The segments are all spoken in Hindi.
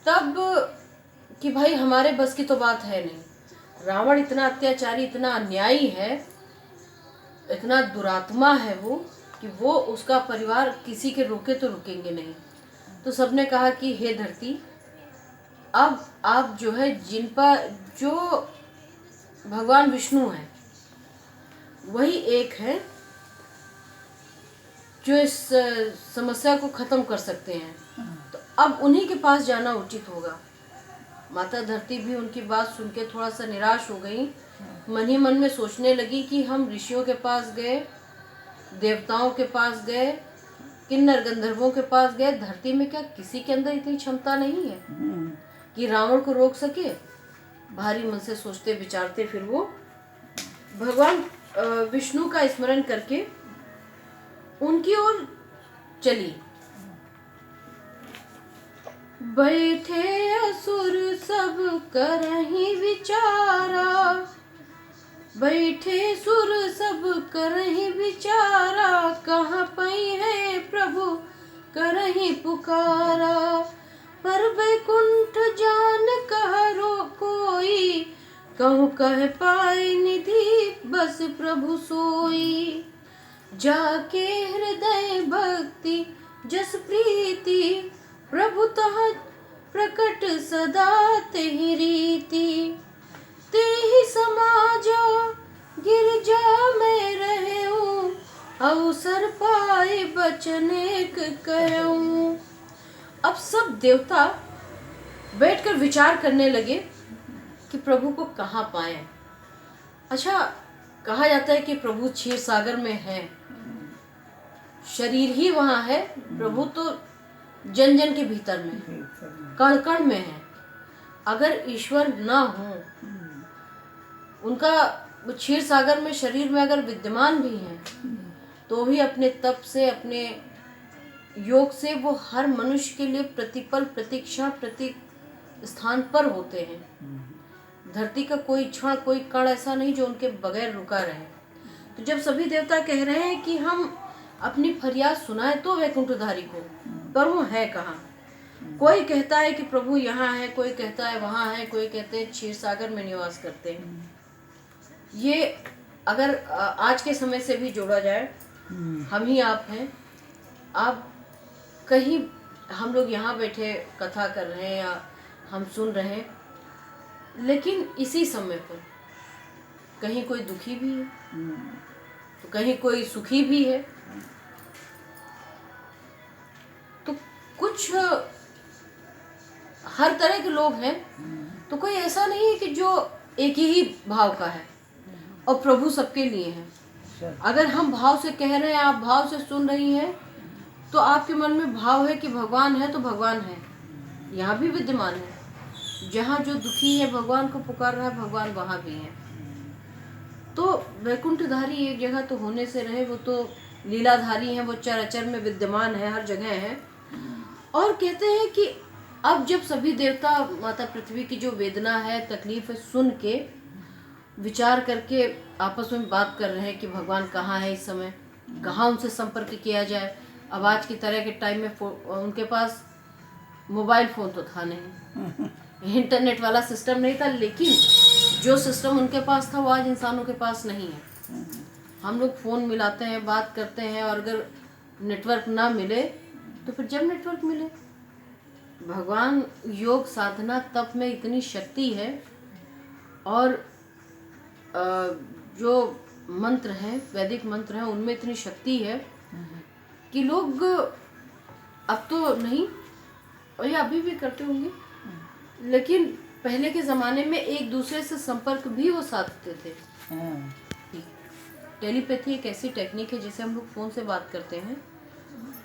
तब कि भाई हमारे बस की तो बात है नहीं, रावण इतना अत्याचारी, इतना अन्यायी है, इतना दुरात्मा है वो कि वो उसका परिवार किसी के रोके तो रुकेंगे नहीं। तो सबने कहा कि हे धरती, अब आप जो है जिन पर जो भगवान विष्णु है वही एक है जो इस समस्या को खत्म कर सकते हैं, तो अब उन्हीं के पास जाना उचित होगा। माता धरती भी उनकी बात सुन के थोड़ा सा निराश हो गई, मन ही मन में सोचने लगी कि हम ऋषियों के पास गए, देवताओं के पास गए, किन्नर गंधर्वों के पास गए, धरती में क्या किसी के अंदर इतनी क्षमता नहीं है कि रावण को रोक सके। भारी मन से सोचते विचारते फिर वो भगवान विष्णु का स्मरण करके उनकी ओर चली। बैठे असुर सब करही विचारा, बैठे सुर सब करही विचारा, कहाँ पई है प्रभु करही पुकारा। पर बैकुंठ जान कहो कोई, कहूँ कह पाए निधि बस प्रभु सोई। जाके हृदय भक्ति जस प्रीति, प्रभु तह प्रकट सदा तेहि रीति। तेहि समाजा गिरजा में रहूं, अवसर पाए बचन एक कहूं। अब सब देवता बैठकर विचार करने लगे कि प्रभु को कहाँ पाएं। अच्छा, कहा जाता है कि प्रभु क्षीर सागर में है, शरीर ही वहाँ है, प्रभु तो जन जन के भीतर में, कण कण में है। अगर ईश्वर ना हो, उनका क्षीर सागर में शरीर में अगर विद्यमान भी हैं, तो भी अपने तप से, अपने योग से वो हर मनुष्य के लिए प्रतिपल प्रतीक्षा प्रति स्थान पर होते हैं। धरती का कोई क्षण, कोई कण ऐसा नहीं जो उनके बगैर रुका रहे। तो जब सभी देवता कह रहे हैं कि हम अपनी फरियाद सुनाए तो वैकुंठधारी को, पर वो है कहाँ। कोई कहता है कि प्रभु यहाँ है, कोई कहता है वहाँ है, कोई कहते हैं क्षीर सागर में निवास करते हैं। ये अगर आज के समय से भी जोड़ा जाए, हम ही आप हैं, आप कहीं, हम लोग यहाँ बैठे कथा कर रहे हैं या हम सुन रहे हैं, लेकिन इसी समय पर कहीं कोई दुखी भी है, तो कहीं कोई सुखी भी है। तो कुछ हर तरह के लोग हैं, तो कोई ऐसा नहीं है कि जो एक ही भाव का है और प्रभु सबके लिए है। अगर हम भाव से कह रहे हैं, आप भाव से सुन रही हैं, तो आपके मन में भाव है कि भगवान है, तो भगवान है, यहाँ भी विद्यमान है। जहाँ जो दुखी है भगवान को पुकार रहा है, भगवान वहाँ भी है। तो वैकुंठधारी एक जगह तो होने से रहे, वो तो लीलाधारी हैं, वो चराचर में विद्यमान है, हर जगह है। और कहते हैं कि अब जब सभी देवता माता पृथ्वी की जो वेदना है, तकलीफ है, सुन के विचार करके आपस में बात कर रहे हैं कि भगवान कहाँ है इस समय, कहाँ उनसे संपर्क किया जाए। अब आज की तरह के टाइम में उनके पास मोबाइल फ़ोन तो था नहीं, इंटरनेट वाला सिस्टम नहीं था, लेकिन जो सिस्टम उनके पास था वो आज इंसानों के पास नहीं है। हम लोग फ़ोन मिलाते हैं, बात करते हैं, और अगर नेटवर्क ना मिले तो फिर जब नेटवर्क मिले। भगवान योग साधना तप में इतनी शक्ति है, और जो मंत्र हैं, वैदिक मंत्र हैं, उनमें इतनी शक्ति है कि लोग अब तो नहीं, और ये अभी भी करते होंगे, लेकिन पहले के ज़माने में एक दूसरे से संपर्क भी वो साधते थे। टेलीपैथी एक ऐसी टेक्निक है जिसे हम लोग फ़ोन से बात करते हैं,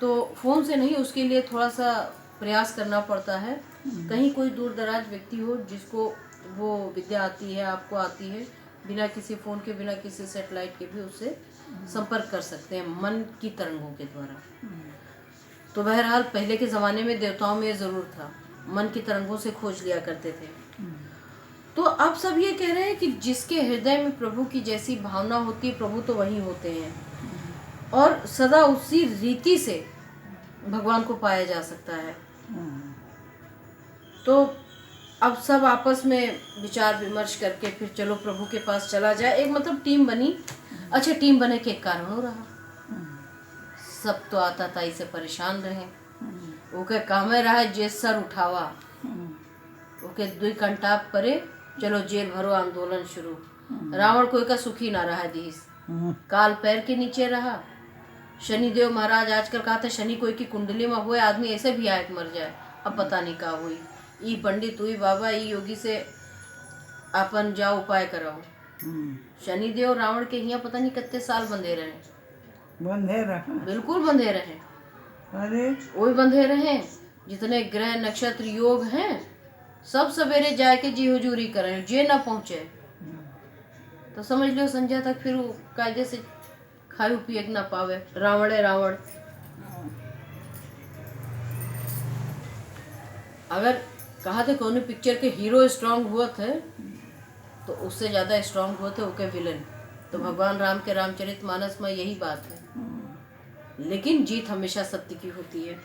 तो फ़ोन से नहीं, उसके लिए थोड़ा सा प्रयास करना पड़ता है। कहीं कोई दूर दराज व्यक्ति हो जिसको वो विद्या आती है, आपको आती है, बिना किसी फ़ोन के, बिना किसी सेटेलाइट के भी उससे संपर्क कर सकते हैं मन की तरंगों के द्वारा। तो बहरहाल पहले के ज़माने में देवताओं में ज़रूर था, मन की तरंगों से खोज लिया करते थे। तो अब सब ये कह रहे हैं कि जिसके हृदय में प्रभु की जैसी भावना होती है, प्रभु तो वहीं होते हैं, और सदा उसी रीति से भगवान को पाया जा सकता है। तो अब सब आपस में विचार विमर्श करके फिर चलो प्रभु के पास चला जाए, एक मतलब टीम बनी। अच्छा, टीम बने के एक कारण हो रहा, सब तो आता ताई से परेशान रहे, ओके कामे रहा जे सर उठावा, ओके 2 घंटा परे चलो जेल भरो आंदोलन शुरू। रावण कोई का सुखी ना रहा दीस, काल पैर के नीचे रहा। शनिदेव महाराज आजकल कहा था शनि कोई की कुंडली में हुए आदमी ऐसे भी आयत मर जाए, अब पता नहीं का हुई। ई पंडित हुई बाबा, ई योगी से अपन जाओ उपाय कराओ। शनिदेव रावण के यहाँ पता नहीं कितने साल बंधे रहे, बिल्कुल बंधे रहे। अरे वही बंधे रहे, जितने ग्रह नक्षत्र योग हैं सब सवेरे जाके जी हुजूरी करें, जे ना पहुँचे तो समझ लो संध्या तक फिर वो कायदे से खाए पिए ना पावे। रावण है रावण। अगर कहा थे कौन पिक्चर के हीरो स्ट्रांग हुआ थे तो उससे ज्यादा स्ट्रांग हुआ थे ओके विलन। तो भगवान राम के रामचरितमानस में यही बात है, लेकिन जीत हमेशा सत्य की होती है।